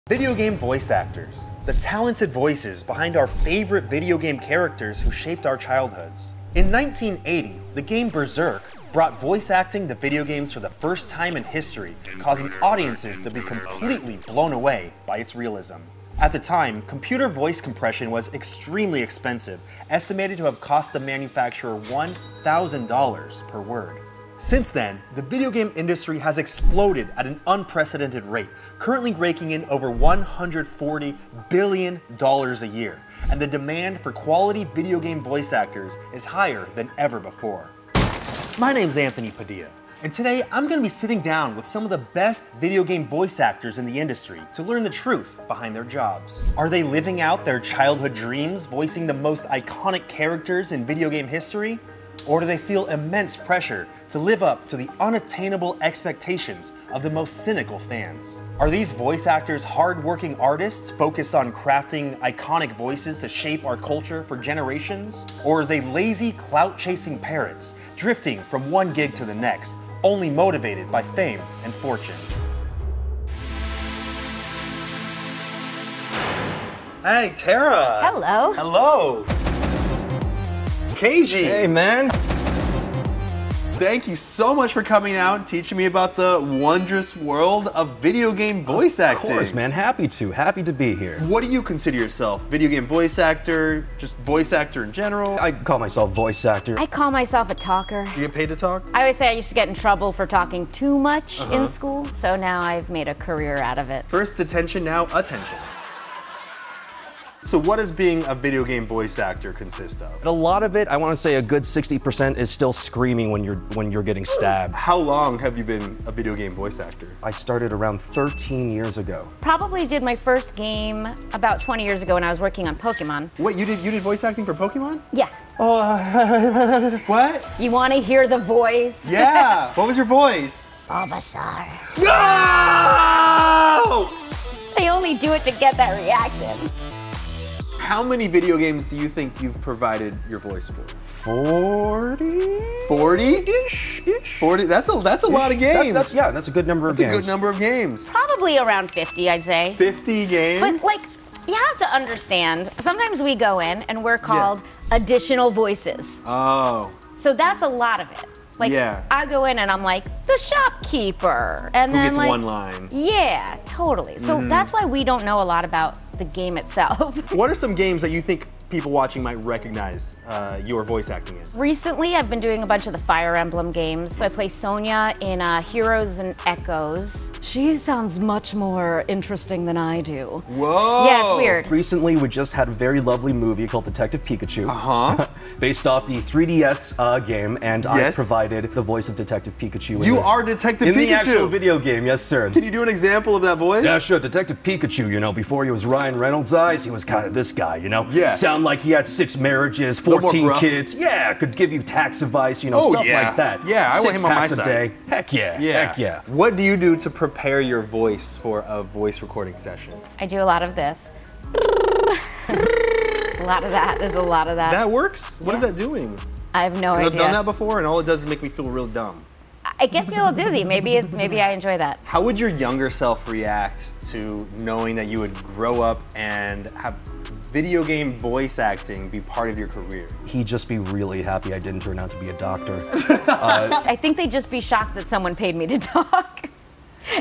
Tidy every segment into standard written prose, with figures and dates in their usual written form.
Video game voice actors, the talented voices behind our favorite video game characters who shaped our childhoods. In 1980, the game Berserk brought voice acting to video games for the first time in history, causing audiences to be completely blown away by its realism. At the time, computer voice compression was extremely expensive, estimated to have cost the manufacturer $1,000 per word. Since then, the video game industry has exploded at an unprecedented rate, currently raking in over $140 billion a year, and the demand for quality video game voice actors is higher than ever before. My name's Anthony Padilla, and today I'm going to be sitting down with some of the best video game voice actors in the industry to learn the truth behind their jobs. Are they living out their childhood dreams, voicing the most iconic characters in video game history? Or do they feel immense pressure to live up to the unattainable expectations of the most cynical fans? Are these voice actors hard-working artists focused on crafting iconic voices to shape our culture for generations? Or are they lazy, clout-chasing parrots, drifting from one gig to the next, only motivated by fame and fortune? Hey, Tara! Hello! Hello! KG! Hey, man! Thank you so much for coming out and teaching me about the wondrous world of video game voice acting. Of course, man. Happy to be here. What do you consider yourself? Video game voice actor? Just voice actor in general? I call myself voice actor. I call myself a talker. You get paid to talk? I always say I used to get in trouble for talking too much in school, so now I've made a career out of it. First detention, now attention. So what does being a video game voice actor consist of? A lot of it, I want to say a good 60% is still screaming when you're getting stabbed. How long have you been a video game voice actor? I started around 13 years ago. Probably did my first game about 20 years ago when I was working on Pokemon. Wait, you did voice acting for Pokemon? Yeah. Oh, what? You want to hear the voice? Yeah. What was your voice? Bulbasaur. No! They only do it to get that reaction. How many video games do you think you've provided your voice for? 40? 40-ish? 40? That's a lot of games. That's a good number of games. That's a good number of games. Probably around 50, I'd say. 50 games? But like, you have to understand, sometimes we go in and we're called additional voices. Oh. So that's a lot of it. Like, I go in and I'm like, the shopkeeper. And Who then gets like, one line. Yeah, totally. So that's why we don't know a lot about the game itself. What are some games that you think people watching might recognize your voice acting in? Recently, I've been doing a bunch of the Fire Emblem games. So I play Sonia in Heroes and Echoes. She sounds much more interesting than I do. Whoa! Yeah, it's weird. Recently, we just had a very lovely movie called Detective Pikachu. Based off the 3DS game, and I provided the voice of Detective Pikachu. You are Detective Pikachu? In the actual video game, yes, sir. Can you do an example of that voice? Yeah, sure. Detective Pikachu, you know, before he was Ryan Reynolds' eyes, he was kind of this guy, you know? Yeah. Sound like he had 6 marriages, 14 kids. Yeah, could give you tax advice, you know, stuff like that. Yeah, I want him on my side. 6 packs a day. Heck yeah, heck yeah. What do you do to prepare your voice for a voice recording session? I do a lot of this. A lot of that. There's a lot of that. That works? What is that doing? I have no idea. I've done that before, and all it does is make me feel real dumb. It gets me a little dizzy. Maybe I enjoy that. How would your younger self react to knowing that you would grow up and have video game voice acting be part of your career? He'd just be really happy I didn't turn out to be a doctor. I think they'd just be shocked that someone paid me to talk.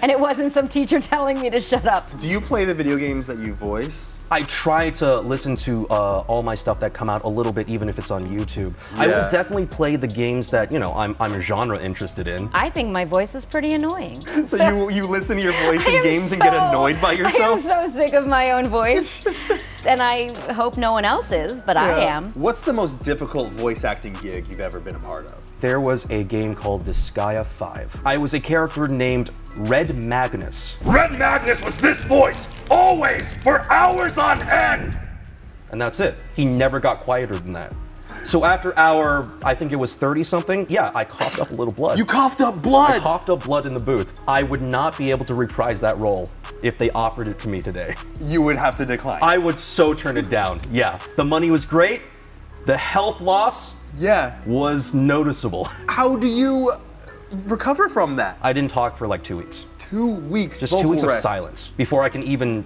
And it wasn't some teacher telling me to shut up. Do you play the video games that you voice? I try to listen to all my stuff that come out a little bit, even if it's on YouTube. Yeah. I will definitely play the games that, you know, I'm genre interested in. I think my voice is pretty annoying. So you listen to your voice in games and get annoyed by yourself? I am so sick of my own voice. And I hope no one else is, but I am. What's the most difficult voice acting gig you've ever been a part of? There was a game called Disgaea 5. I was a character named Red Magnus. Red Magnus was this voice, always, for hours on end! And that's it. He never got quieter than that. So after our, I think it was 30-something, yeah, I coughed up a little blood. You coughed up blood? I coughed up blood in the booth. I would not be able to reprise that role if they offered it to me today. You would have to decline. I would so turn it down, yeah. The money was great. The health loss was noticeable. How do you recover from that? I didn't talk for like 2 weeks. 2 weeks. Just 2 weeks of silence before I can even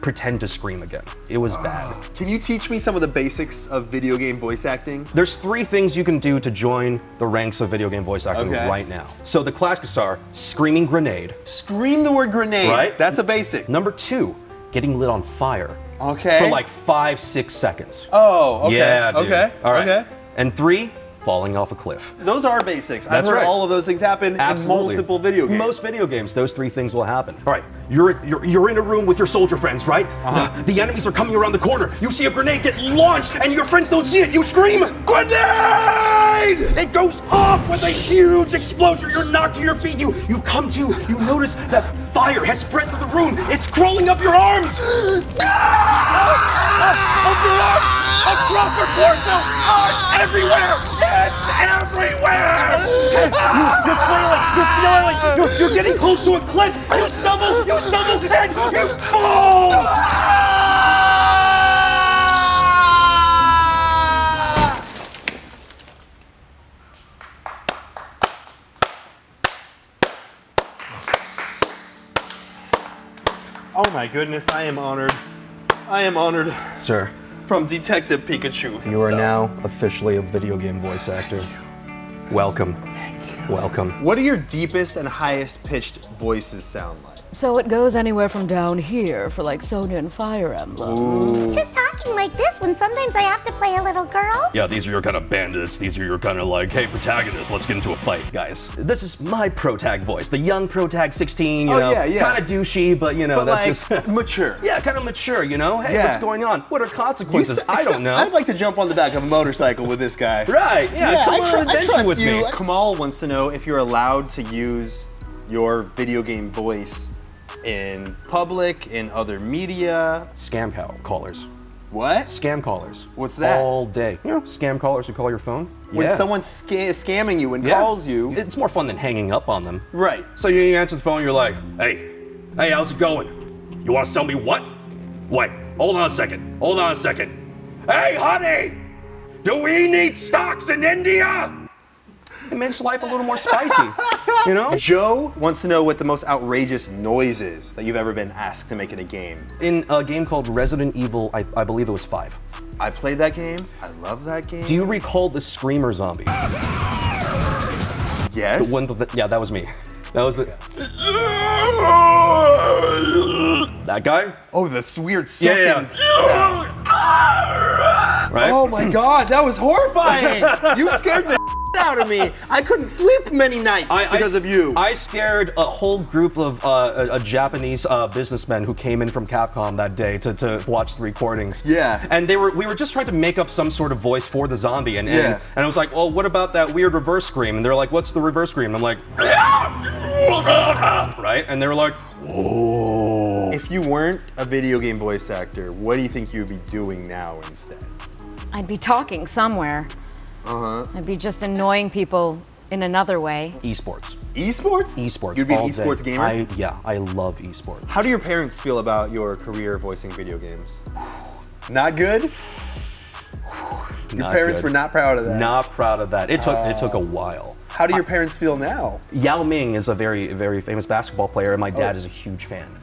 pretend to scream again. It was bad. Can you teach me some of the basics of video game voice acting? There's 3 things you can do to join the ranks of video game voice acting right now. So the classics are screaming grenade. Scream the word grenade. Right? That's a basic. Number 2, getting lit on fire. Okay. For like 5-6 seconds. Oh, okay. Yeah, dude. Okay. All right. Okay. And 3, falling off a cliff. Those are basics. That's I've heard right. all of those things happen in multiple video games. Most video games, those 3 things will happen. All right, you're in a room with your soldier friends, right? The enemies are coming around the corner. You see a grenade get launched, and your friends don't see it. You scream, grenade! It goes off with a huge explosion. You're knocked to your feet. You come to. You notice that fire has spread through the room. It's crawling up your arms. Up your arms, across your torso. It's everywhere. It's everywhere! You're flailing, you're getting close to a cliff! You stumble, and you fall! Oh my goodness, I am honored. I am honored. Sir. From Detective Pikachu himself. You are now officially a video game voice actor. Welcome. Welcome. What do your deepest and highest pitched voices sound like? So it goes anywhere from down here for like Sonya and Fire Emblem. Ooh. Just talking like this when sometimes I have to play a little girl. Yeah, these are your kind of bandits. These are your kind of like, hey, protagonist, let's get into a fight, guys. This is my protag voice, the young protag 16, you know, kind of douchey, but you know, that's like, just mature. Yeah, kind of mature, you know. Hey, what's going on? What are consequences? I don't know. I'd like to jump on the back of a motorcycle with this guy. Right? Yeah, come on an adventure with me. Kamal wants to know if you're allowed to use your video game voice in public, in other media. Scam callers. What? Scam callers. What's that? All day. You know, scam callers who call your phone. When someone's scamming you and calls you. It's more fun than hanging up on them. Right. So you answer the phone, you're like, hey, how's it going? You want to sell me what? Wait, hold on a second. Hey, honey, do we need stocks in India? it makes life a little more spicy, you know? Joe wants to know what the most outrageous noise is that you've ever been asked to make in a game. In a game called Resident Evil, I believe it was 5. I played that game. I love that game. Do you recall the Screamer zombie? Yes. Yeah, that was me. That was the... That guy? Oh, this weird sucking sound. Right? Oh my god, that was horrifying! You scared the out of me. I couldn't sleep many nights because of you. I scared a whole group of a Japanese businessmen who came in from Capcom that day to watch the recordings. Yeah. And we were just trying to make up some sort of voice for the zombie, and I was like, well, what about that weird reverse scream? And they're like, what's the reverse scream? And I'm like, right? And they were like, whoa. If you weren't a video game voice actor, what do you think you would be doing now instead? I'd be talking somewhere. I'd be just annoying people in another way. Esports. Esports? Esports. You'd be an all esports day. gamer? Yeah, I love esports. How do your parents feel about your career voicing video games? Not good? Your parents were not proud of that? Not proud of that. It took a while. How do your parents feel now? Yao Ming is a very, very famous basketball player, and my dad is a huge fan.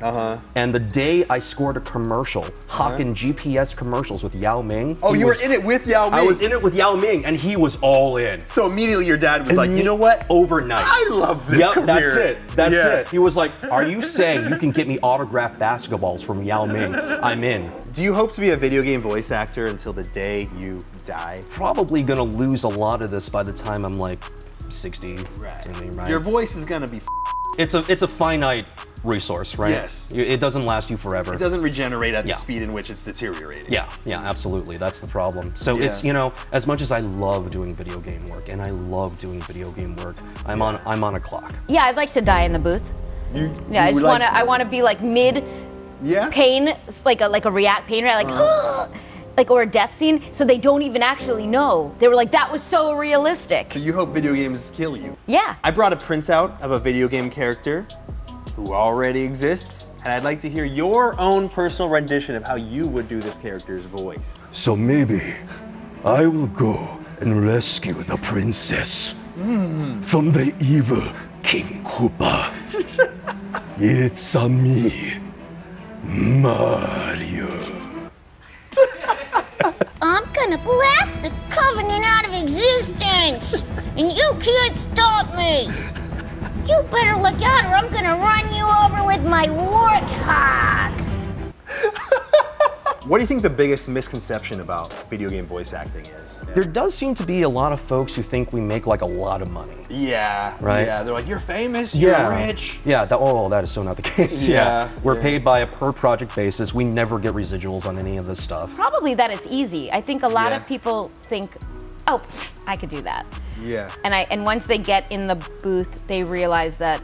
And the day I scored a commercial, hawking GPS commercials with Yao Ming. Oh, you were in it with Yao Ming? I was in it with Yao Ming, and he was all in. So immediately your dad was like, you know what? Overnight. I love this career. That's it. That's it. He was like, are you saying you can get me autographed basketballs from Yao Ming? I'm in. Do you hope to be a video game voice actor until the day you die? Probably gonna lose a lot of this by the time I'm like 60. Right. Your voice is gonna be It's a finite resource, right? Yes. It doesn't last you forever. It doesn't regenerate at the speed in which it's deteriorating. Yeah, absolutely. That's the problem. So it's, you know, as much as I love doing video game work, and I love doing video game work, I'm on a clock. Yeah, I'd like to die in the booth. I want to be like mid pain, like a react pain, right? Like, ugh! Like, or a death scene, so they don't even actually know. They were like, that was so realistic. So you hope video games kill you? Yeah. I brought a printout of a video game character who already exists, and I'd like to hear your own personal rendition of how you would do this character's voice. So maybe I will go and rescue the princess from the evil King Koopa. It's a me, Mario. I'm gonna blast the Covenant out of existence! And you can't stop me! You better look out or I'm gonna run you over with my warthog! What do you think the biggest misconception about video game voice acting is? There does seem to be a lot of folks who think we make like a lot of money. Yeah. Right? Yeah, they're like, you're famous, you're rich. Yeah, that is so not the case. We're paid by a per project basis. We never get residuals on any of this stuff. Probably that it's easy. I think a lot of people think, oh, I could do that. Yeah. And once they get in the booth, they realize that,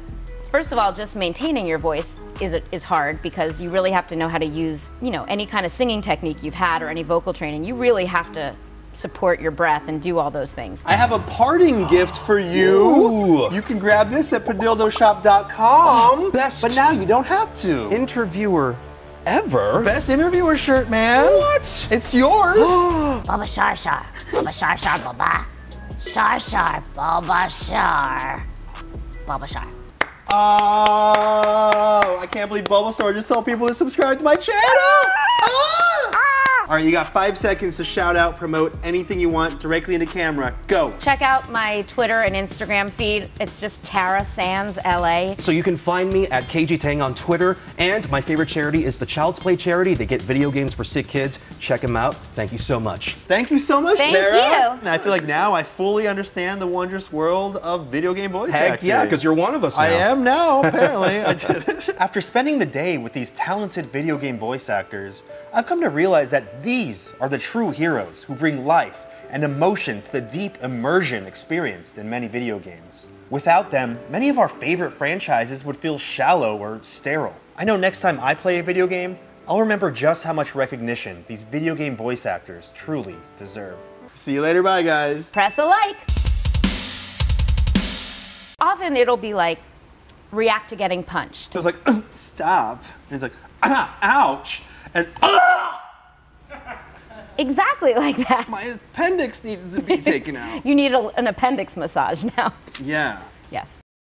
first of all, just maintaining your voice is hard because you really have to know how to use, you know, any kind of singing technique you've had or any vocal training. You really have to support your breath and do all those things. I have a parting gift for you. Ooh. You can grab this at padildoshop.com. Best but now you don't have to. Interviewer ever? Best interviewer shirt, man. What? It's yours. Baba Shar Shar. Baba Shar Shar Baba. Shar Shar Baba Shar. Baba Shar. Oh, I can't believe Bulbasaur just told people to subscribe to my channel. All right, you got 5 seconds to shout out, promote anything you want directly into camera. Go. Check out my Twitter and Instagram feed. It's just Tara Sands LA. So you can find me at KG Tang on Twitter, and my favorite charity is the Child's Play charity. They get video games for sick kids. Check them out. Thank you so much. Thank you so much, Thank Tara. you. And I feel like now I fully understand the wondrous world of video game voice acting. Heck yeah, because you're one of us now. I am now, apparently. I did it. After spending the day with these talented video game voice actors, I've come to realize that these are the true heroes who bring life and emotion to the deep immersion experienced in many video games. Without them, many of our favorite franchises would feel shallow or sterile. I know next time I play a video game, I'll remember just how much recognition these video game voice actors truly deserve. See you later, bye guys. Press a like. Often it'll be like, react to getting punched. So it's like, stop. And it's like, ouch. And, ah! Exactly like that. My appendix needs to be taken out. You need an appendix massage now. Yeah. Yes.